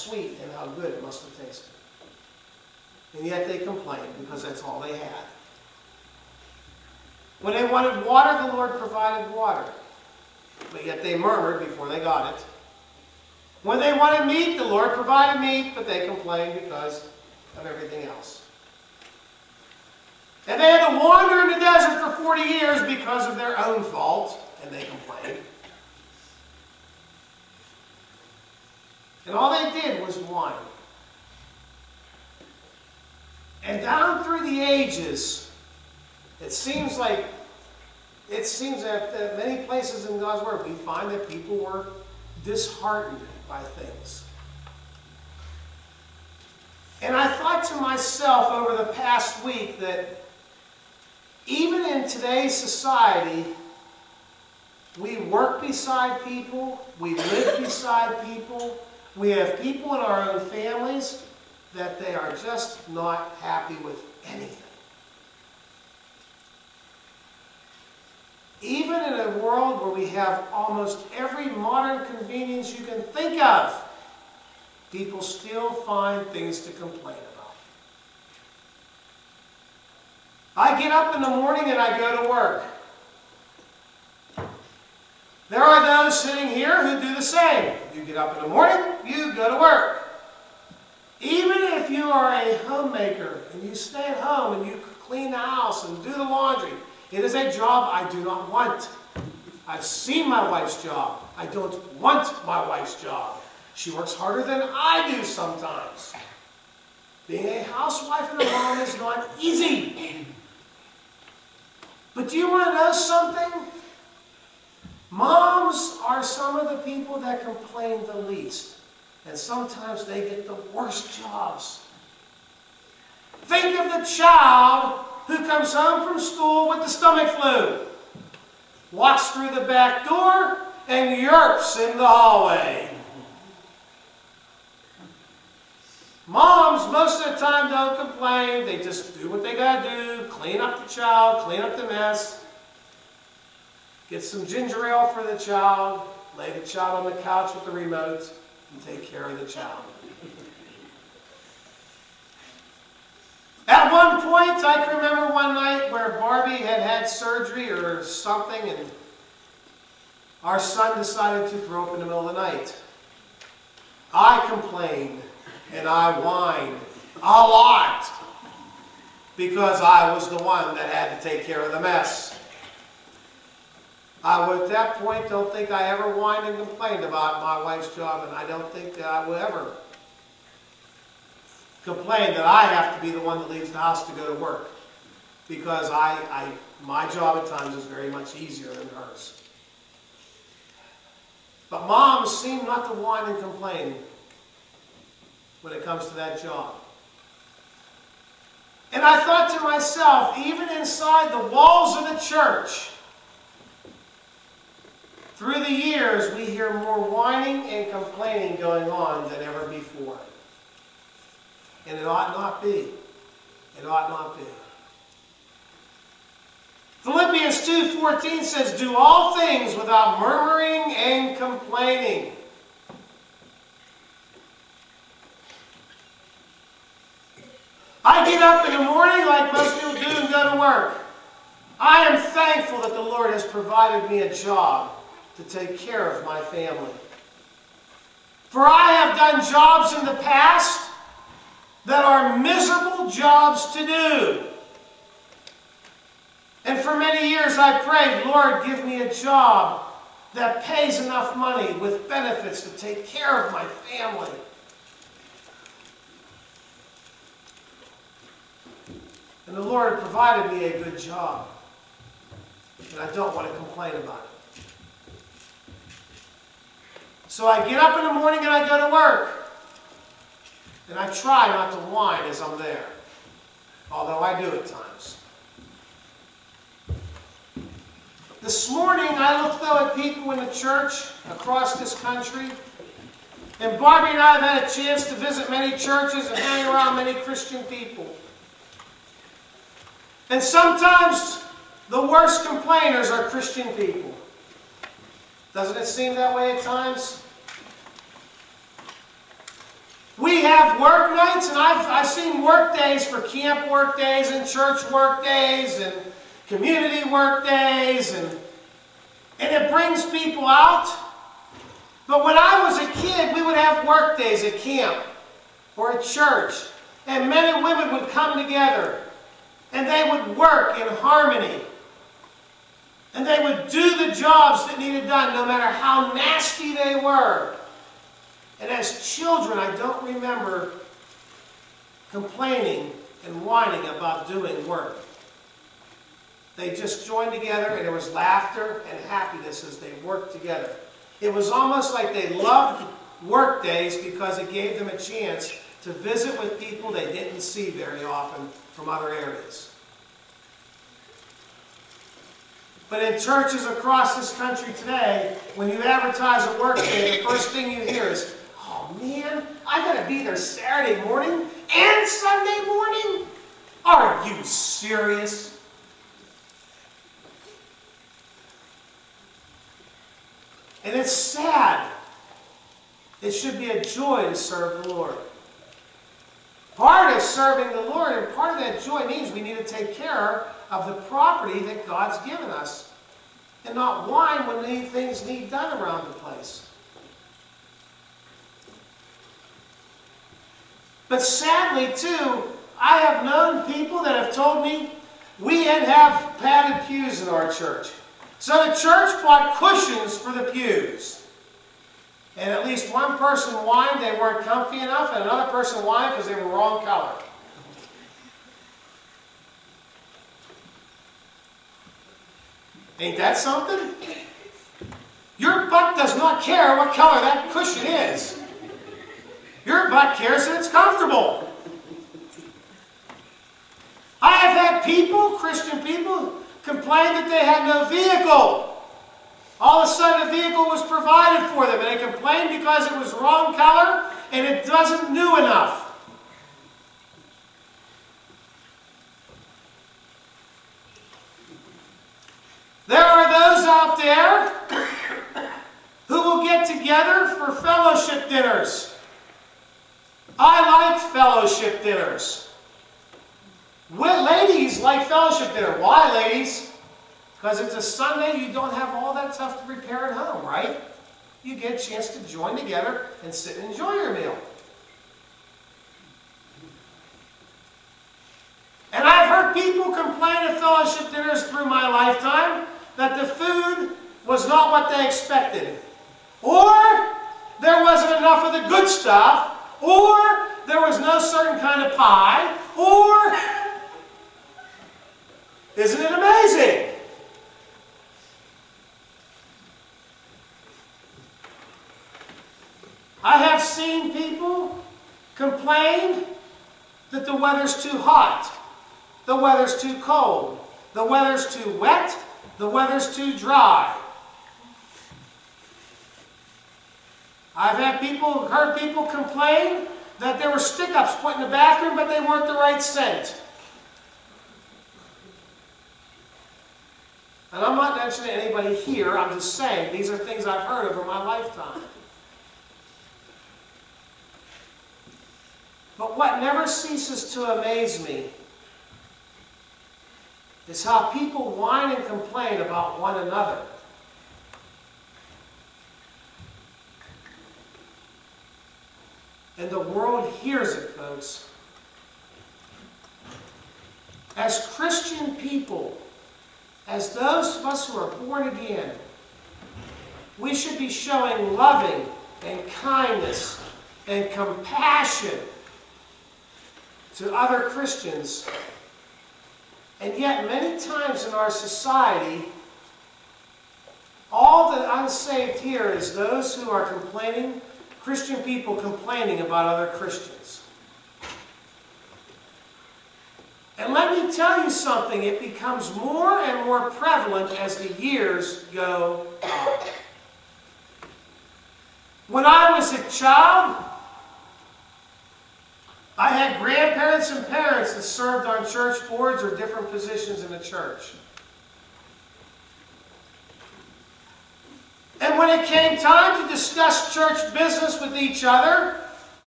sweet and how good it must have tasted. And yet they complained because that's all they had. When they wanted water, the Lord provided water. But yet they murmured before they got it. When they wanted meat, the Lord provided meat, but they complained because of everything else. And they had to wander in the desert for 40 years because of their own fault, and they complained. And all they did was whine. And down through the ages, it seems that many places in God's Word we find that people were disheartened by things. And I thought to myself over the past week that even in today's society, we work beside people, we live beside people, we have people in our own families that they are just not happy with anything. Even in a world where we have almost every modern convenience you can think of, people still find things to complain about. I get up in the morning and I go to work. There are those sitting here who do the same. You get up in the morning, you go to work. Even if you are a homemaker and you stay at home and you clean the house and do the laundry, it is a job I do not want. I've seen my wife's job. I don't want my wife's job. She works harder than I do sometimes. Being a housewife and a mom is not easy. But do you want to know something? Moms are some of the people that complain the least. And sometimes they get the worst jobs. Think of the child who comes home from school with the stomach flu, walks through the back door, and yerps in the hallway. Moms, most of the time, don't complain. They just do what they got to do, clean up the child, clean up the mess, get some ginger ale for the child, lay the child on the couch with the remote, and take care of the child. At one point, I can remember one night where Barbie had had surgery or something, and our son decided to throw up in the middle of the night. I complained and I whined a lot because I was the one that had to take care of the mess. I would, at that point, don't think I ever whined and complained about my wife's job, and I don't think that I will ever complain that I have to be the one that leaves the house to go to work, because my job at times is very much easier than hers. But moms seem not to whine and complain when it comes to that job. And I thought to myself, even inside the walls of the church, through the years, we hear more whining and complaining going on than ever before. And it ought not be. It ought not be. Philippians 2:14 says, "Do all things without murmuring and complaining." I get up in the morning like most people do and go to work. I am thankful that the Lord has provided me a job to take care of my family. For I have done jobs in the past that are miserable jobs to do. And for many years I prayed, Lord, give me a job that pays enough money with benefits to take care of my family. And the Lord provided me a good job. And I don't want to complain about it. So I get up in the morning and I go to work. And I try not to whine as I'm there. Although I do at times. This morning I looked though at people in the church across this country. And Barbie and I have had a chance to visit many churches and hang around many Christian people. And sometimes the worst complainers are Christian people. Doesn't it seem that way at times? have work nights, and I've seen work days for camp work days and church work days and community work days, and it brings people out. But when I was a kid, we would have work days at camp or at church, and men and women would come together, and they would work in harmony, and they would do the jobs that needed done, no matter how nasty they were. And as children, I don't remember complaining and whining about doing work. They just joined together, and there was laughter and happiness as they worked together. It was almost like they loved work days because it gave them a chance to visit with people they didn't see very often from other areas. But in churches across this country today, when you advertise a work day, the first thing you hear is, "Oh man, I gotta be there Saturday morning and Sunday morning? Are you serious?" And it's sad. It should be a joy to serve the Lord. Part of serving the Lord, and part of that joy means we need to take care of the property that God's given us, and not whine when things need done around the place. But sadly, too, I have known people that have told me we didn't have padded pews in our church. So the church bought cushions for the pews. And at least one person whined they weren't comfy enough, and another person whined because they were wrong color. Ain't that something? Your butt does not care what color that cushion is. Your butt cares that it's comfortable. I have had people, Christian people, complain that they had no vehicle. All of a sudden a vehicle was provided for them, and they complained because it was wrong color and it wasn't new enough. There are those out there who will get together for fellowship dinners. I like fellowship dinners. Ladies like fellowship dinner. Why, ladies? Because it's a Sunday, you don't have all that stuff to prepare at home, right? You get a chance to join together and sit and enjoy your meal. And I've heard people complain at fellowship dinners through my lifetime that the food was not what they expected. Or there wasn't enough of the good stuff. Or there was no certain kind of pie. Or, isn't it amazing? I have seen people complain that the weather's too hot, the weather's too cold, the weather's too wet, the weather's too dry. I've heard people complain that there were stick-ups put in the bathroom, but they weren't the right scent. And I'm not mentioning anybody here, I'm just saying these are things I've heard over my lifetime. But what never ceases to amaze me is how people whine and complain about one another. And the world hears it, folks. As Christian people, as those of us who are born again, we should be showing loving and kindness and compassion to other Christians. And yet, many times in our society, all the unsaved hear is those who are complaining, Christian people complaining about other Christians. And let me tell you something, it becomes more and more prevalent as the years go on. When I was a child, I had grandparents and parents that served on church boards or different positions in the church. And when it came time to discuss church business with each other,